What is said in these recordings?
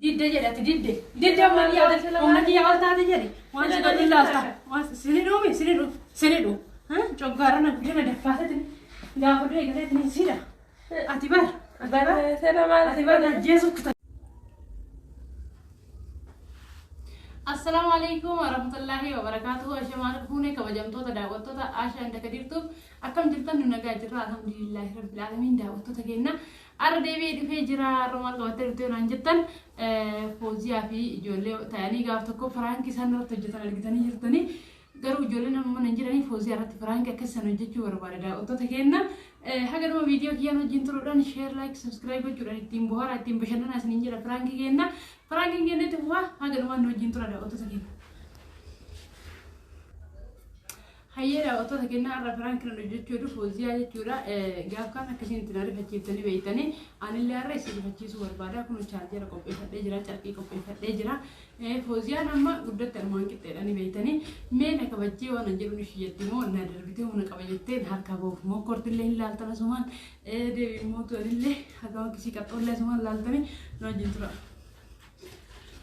Didde jedhati didde ammayyaa taate jedhi waan sidan ilaalta waan siniidhu coggaara na guddina daffaasatin gaafa du'e gateetin sida ati bar jeesu kuta. Assalamu alaikum warahmatullahi wabarakatuh. Ashamaan kune kabajamtoota daawwattoota Ashaa Inda Kadirtuuf akkam jirtan nu nagaa jirra alhamdulillahi rabbil alamin. Daawwattoota keenya arra deebi'ee dhufee jira. Romaal qabattee dhuftee naan jettan Fooziyaa fi ijoollee ta'anii gaaf tokko firaanki isaan irratti hojjetan argitanii jirtanii garuu ijoollee nama hin jiranii Fooziyaa irratti firaanki akkasiin hojjechuu barbaada. Daawwattoota keenya haga dhuma viidiyoo kiyyaan wajjin turuudhaan share like subscribe gochuudhaan ittiin bohaara ittiin bashannanaa isiniin jira. Firaanki keenya Franking ini tuh wah, agak lumayan nojin tuh ada otot sakit. Hayya ada otot sakitnya arah Franking nojin curu Fozia aja cura, gak kan kesini tinari facit tani beitani, anil liar isi facit suar pada aku charger kopi fate jera charki kopi fate jera, Fozia nama udah termon kita ani beitani, me nak bacci wana jeru nisiyat timo, nader bitu mana kabajaten harga bau, mau kortileh hilal tanah suman, dewi mau tuh lileh, harga kisi katoleh suman lal tani nojin tuh.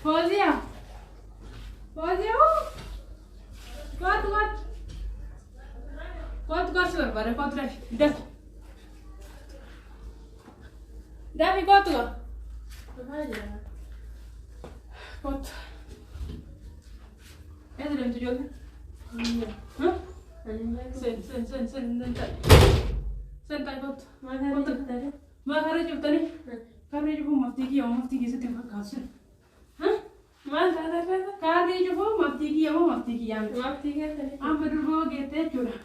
Fozia, kuat suar pada kuat dah, dah kuat tuh, kuat, sudah tujuan, hah? Sen kuat, mana cuba nih, karena cuba mati ki setiap kasus. Mas ada apa? Kali itu pun mati kiam. Apa dulu gitu cura?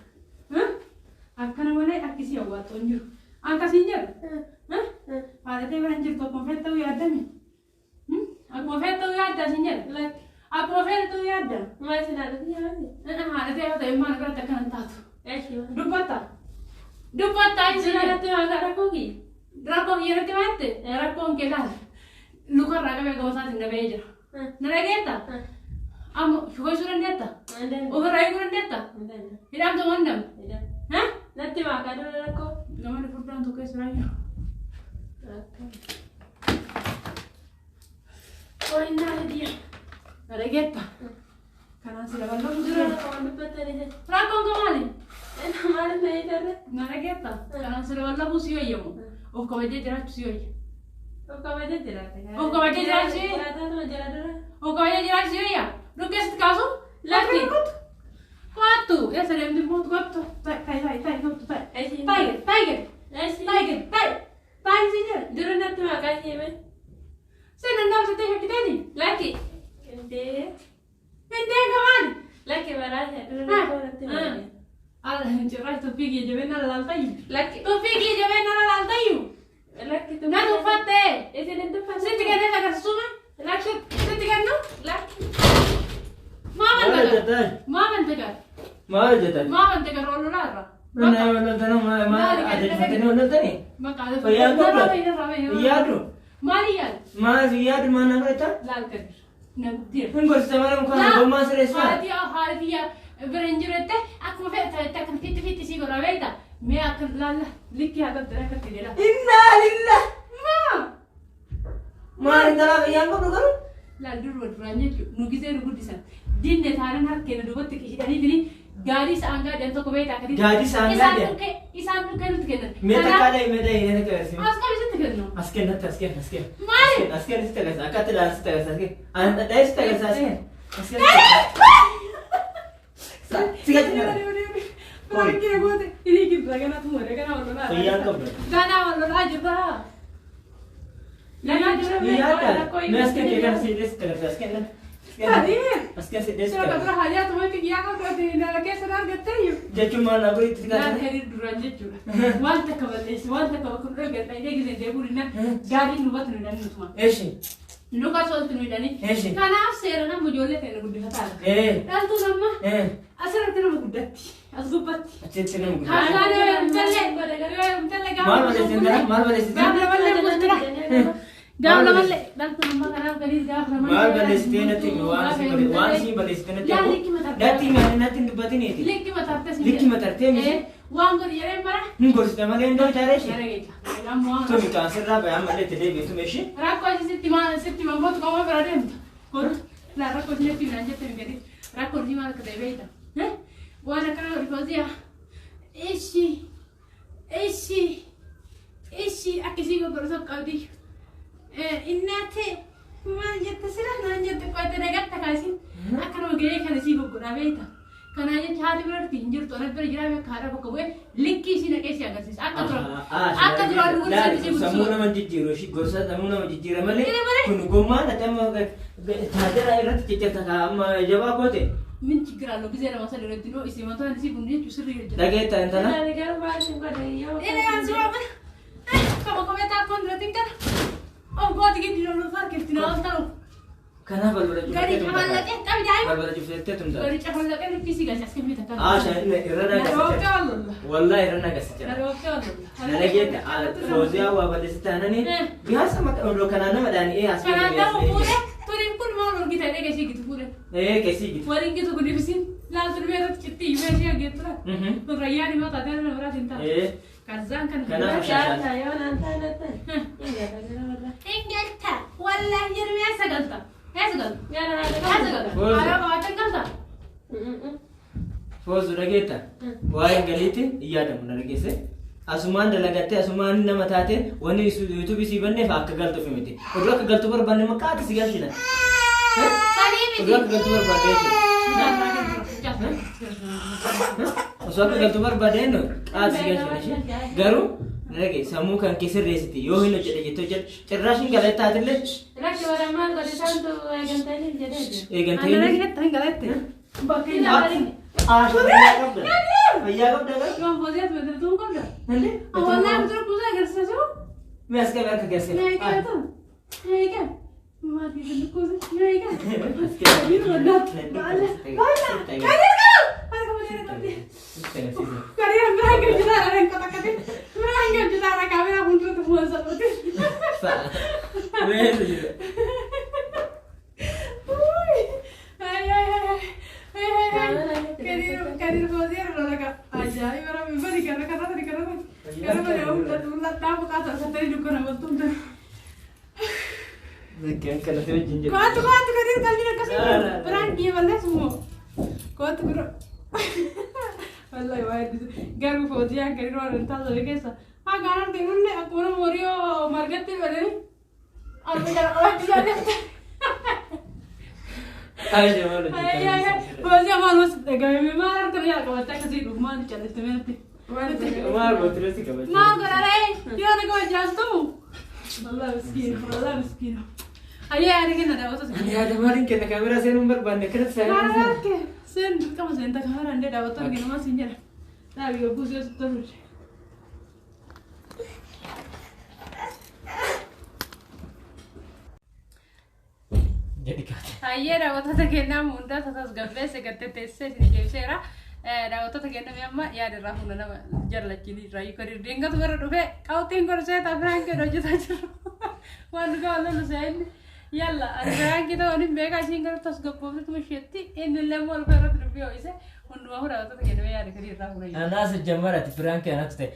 Akan mana akisi awat tunjuk. Angka sinjer? Pada tu beranjur tu konfet tu ada ni. Aku konfet tu ada sinjer. Aku konfet tu ada. Masih ada ni ada. Ada tu mana berada kan tahu. Dupat itu ada tu agak rakogi. Rakogi ada tu mati. Rakong kelas. Luka raga begosa sinda beja. Narageta, Fugo surandeta, Overai surandeta, Hiram to Wandam, huh? Nothing I don't know. No one put down to kiss right now. Oh, in that idea. Narageta. Can I see a one of the Franco Gamali? And a man later. Narageta. Can I see a one of you? Of Comedy Rapsio. Oh, kau aja jelas sih. Oh, kau aja jelas sih ya. Lu kes kasu? Lagi. Kuatu. Ya sedang dibuat kuatu. Tiger. Sih. Dulu nanti makan sih, men. Saya nanda kita hati tadi. Lagi. Ente kawan. Lagi berada. Dulu nanti makan. Allah mencuri tu pergi je benar lantai. Lagi. Tu pergi je benar lantai. Laki tu. Nado fate. Ese dentro fate. Se te quedas a casa suma. Laki. Se te quedas no. Laki. Maman tegar rolo lara. Mana wala tanong ada fate no tani. Maka ada. Iya tu. Marian. Mas iya tu mana kata? Lal kan. Nanti. Pun bos sama orang kan bomas resma. Hati berenjurete. Aku mau fete kan fit sih gora beda. मैं आकर लाल लिख के आकर तेरा करके दे रहा इन्ना लिल्ला मां Indra yang kau dulu Lal dulu berani tu nugi saya nugi disan din ne tharan har ke nugi botte ki ani dini gari sangga dan to ko beta kadi gari sangga dia isan ke nu ke मैं तकाले मैं दे इन्हें कैसे aska bisa tekan no asken mari asken इस तरह से akat लाल इस तरह से anda dah इस तरह से asken sikat Pergi aku tu, ini kita kan tu mereka kan orang lah. Iya kau ber. Kan orang lah juga. Iya kan. Meski kita sedih terus kan. Asken sedih. Saya kata hanya tu mereka dia kan berarti nak keserar gitu you. Dia cuma nak beri tiga. Nah hari duran je. Wanta kau kurang gitu. Ini kita dia burina. Gari nubat nudan nusma. Eshi. Nuka soal tunudani. Eshi. Karena serana mujolnya kena gudi kata. Dan tu nama. Asal kita nama gudati. Asgupat. Aceh nama gudati. Mal boleh sih. Gam lawan le, dan tu nama kerana kali gam lawan. Mal boleh sih nanti wan sih boleh sih nanti. Nanti mana nanti tu berarti ni. Leki matarte sih. Leki matarte ni. وانقول يا مرة نقول استمع لين دو تاريخ يا رجال يا مو تومي كانسر رابع عم اللي تدي بيتو ماشي راكو ستي ما موت كمان برادم قلت لا راكو نتي نانجة تنقدي راكو دي ما كده بيتا ها وانا كان فوزيا ايشي اكيد بقول قودي إنتي ما جت سلا نانجة تقعد تنقد تكاسين أكنو جاي كان سيبو كنا بيتا كان أجي شهادة برد تنجر تونا برجع بكارا بكوي لينكي سينا كيسي أغسيس أكتر نقول سيبو سمونا من جيرو شيء قصة سمونا من جيرو مالي كن قوما نتام شهادة رايرت كيكتا كام جواب كوتي من تجرا لو بزيادة مثلا ردينو إسي ما تاني سيبو نيجي تسري الجنة لقيت أنت نا لا رجال ما شنو كده يوم إيه يا زوجة كم تاكون ردينك أو بعد كده لو فرق كتير أصلاً كنا بالبلد قاري كمان لك كم جاي بالبلد جفت تمدا قاري كمان لك اللي كيسي جالس أسكت بيتك عشان إرنا قصة والله إرنا قصة أنا لقيت فوزيا وبلستانني بيحس ما لو كنا أنا مداني إيه حسب كان ده مقولة تريم كل ما نقول كده ليه كشيء كتبوله إيه كسي ورين كده كل بسين لا تربيه تكتي ماشي أجيتها ترياني ما تدري أنا مرات أنت إيه كذان كان كنا فشل يا أنت إنجلتا ولا يرمي أسقلتا أسقل يا أنا أسقل أنا ما أتنقلتا فوز رجيتا واي قليتي يا دم نرجسه أسمان دلقتي أسمان نمتاتي وني يوتيوب يسيبني فاك قلتو في متي ودلوك قلتو برباني مكاتي سيجالشنا ودلوك قلتو برباني وسوق قلتو برباني نو سيجالشنا قالوا نرجع سامو كان كسر ريستي يوهي نو جد جد تراشين قلت هاتلي لكن ولا ما قد سانتو جنتين جديد إيه أنا جنتين لقيت تنقلت بكين भैया कब डगा क्यों बोलिए तो इधर तुम कौन है नंदे अवला उधर पूजा कर सकते हो मैं इसके बारे में कैसे नहीं क्या तो नहीं क्या मार के इधर पूजा नहीं क्या इसके ये बंदा बाल करिए का अरे मुझे कर करिए मेरा के जिला रहे कता कते मेरा के जिला रहा कैमरा हुन तो हुआ सब वे كريم فوزي ولا لك أجاي ورا من بدي كذا كذا بدي كذا كذا بدي أقول لا تعب كذا ستري دكانة بتوم ده كان كلا تبي جنجر كات كريم كلنا كسي بران كيه ولا سمو كات برا والله وايد قالوا فوزي كريم ولا أنت زوجي كيسا ها قالوا تقولون لي أكون موريو ماركت بدري أنا بجرب أي فوزي ما نوصل دقيقة ما أعرف يا كم تكسي ما نجلس تمرتي ما بترسي كمان ما أقدر عليه يا أنا قاعد جالسو والله مسكين أيه أريكنا ده وتوس يا دمارين كنا كاميرا سين نمبر بند كده سين سين كم سين تك هذا عنده ده وتوس كنا ما سينجر لا بيجوز يستطيع jadi kata أيه ده وتوس كنا موندا تاس قبل سكتة تسة سنجيب سيرا ده وتوس كنا ميامma يا ده راهو نما جرلا كني راي كريم دينغ تو برا دوبه كاو تينغ سه تابران كده جتا جرو وان قالوا له سين يلا أنا كده أنا بيجا شينغر تاس قبل تمشيتي إن اللي مول برا تربيه إيسه ونوه هو وتوس كنا يا ده كريم راهو نيا أنا سجمرت فرانك أنا تته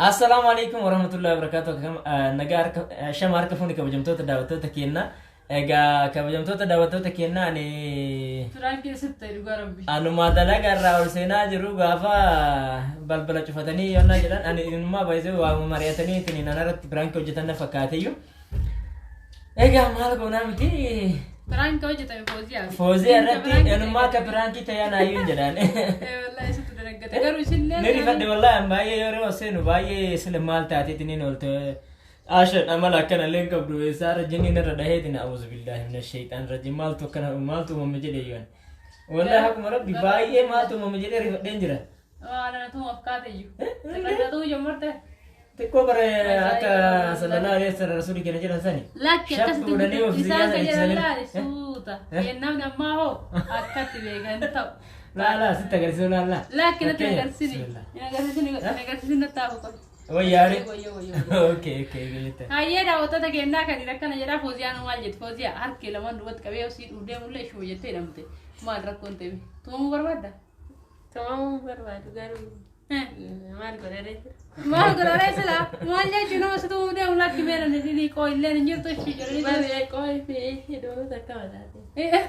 السلام عليكم ورحمة الله وبركاته كم نجار شمار كفوني كبجمتو تداوتو تكينا إجا كبجمتو تداوتو تكينا أني فرانك ستة يقول ربي anu madala garra ulsena jiru gafa balbala cufatani yonna jedhan ani inuma bayze wa mariyatani tini nanaratti prank hojjetan fakkaateyyu ega maal goona miti فرانك وجهه فوزي foozi irratti inuma akka prank tayan ayyun jedhan والله ست درجة تقدروا يشيلوا niri fadde wallahi an baay'ee yeroo seenu baay'ee sila maal taatitiniin olte ashan amala akkana leen qabdu isaara jinniin irra dhaheetin a'uuzu billahi minash shaytaan rajim maaltu akkana maaltu mamma jedheeyyan والله حكم ربي باي ما تو مجلي ريف دينجرا انا تو افكار يجو تقدر تو جمرته تكبر اكا صلى الله عليه وسلم رسولي كان جرا ثاني لكن تسدد لسان كجرا لا سوتا ينام ما هو اكت بيغان تو لا ستة قرسون لا لكن تغرسني يا غرسني تاو وياري اوكي قلت هاي دا وتا كنا كان ركنا جرا فوزيان والجت فوزيا هركي لمن دوت كبيو سي ودي ولا شو يتي نمت ما ركنت تو مو بربادا تمام برباد قالوا Maal godhare? Maal godhare sila? Maal jechuun nama situ uumdee humna akka meera ni qoillee ni jirtu ishee Baay'ee qooyi fi hidhuu takka wadaate.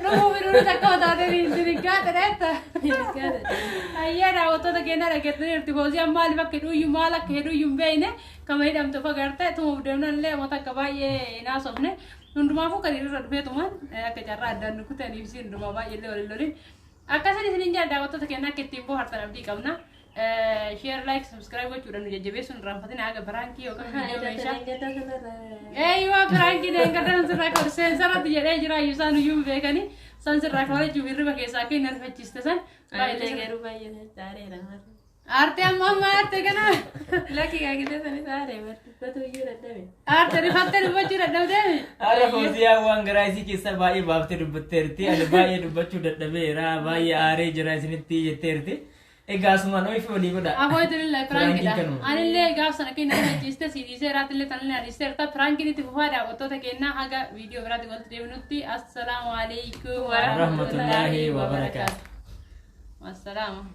Rumuu biduu takka wadaate ni gaata dheetta. Ayyee daawwattoota keenya dhaggeeffatan irti boosii maaliif akka hidhuyyuu maal akka hidhuyyuu hin beekne kama hidhamtu fagarte tumuuf deemnan illee wanta akka baay'ee naasofne hundumaafuu kan irra dhufeetumaan akka carraa addaan nukutaniif si hundumaa baay'ee illee waliin loliin akkasii isin jaa daawwattoota keenya akka ittiin bohaartan abdii qabna. Share, like, subscribe gochuudhaan nu jajjabeessuun irraanfatiin haga biraanki yookaan viidiyoo meeshaa. Yoo biraanki deeggartan sirraa kan seensarratti jedhee jira iyyuu isaan iyyuu beekanii san sirraa kan jechuun hirriba keessaa akka hin arfachiiste san. Baay'ee garuu baay'ee saareera. Aartee amma aartee kana. Lakki gaagitee sani saaree barsiifatu iyyuu dadhabe. Aartee rifattee dubbachuu dadhabdee. Haadha Fawziyaa waan garaa isii keessa baay'ee baaftee dubbatteerti. Ani baay'ee dubbachuu dadhabeera. Baay'ee aaree jira isinitti jetteerti. Egaa asumaan ofi walii godha. Afootillee piraankiidha. Anillee gaaf sana keenya hojjiste siidisee irraatillee tanillee adiisteerta piraankiin itti fufaa daawwattoota keenya haga viidiyoo biraatti walitti deebinutti assalaamu alaikum Warahmatullaahi wabarakaatu. Wassalaama.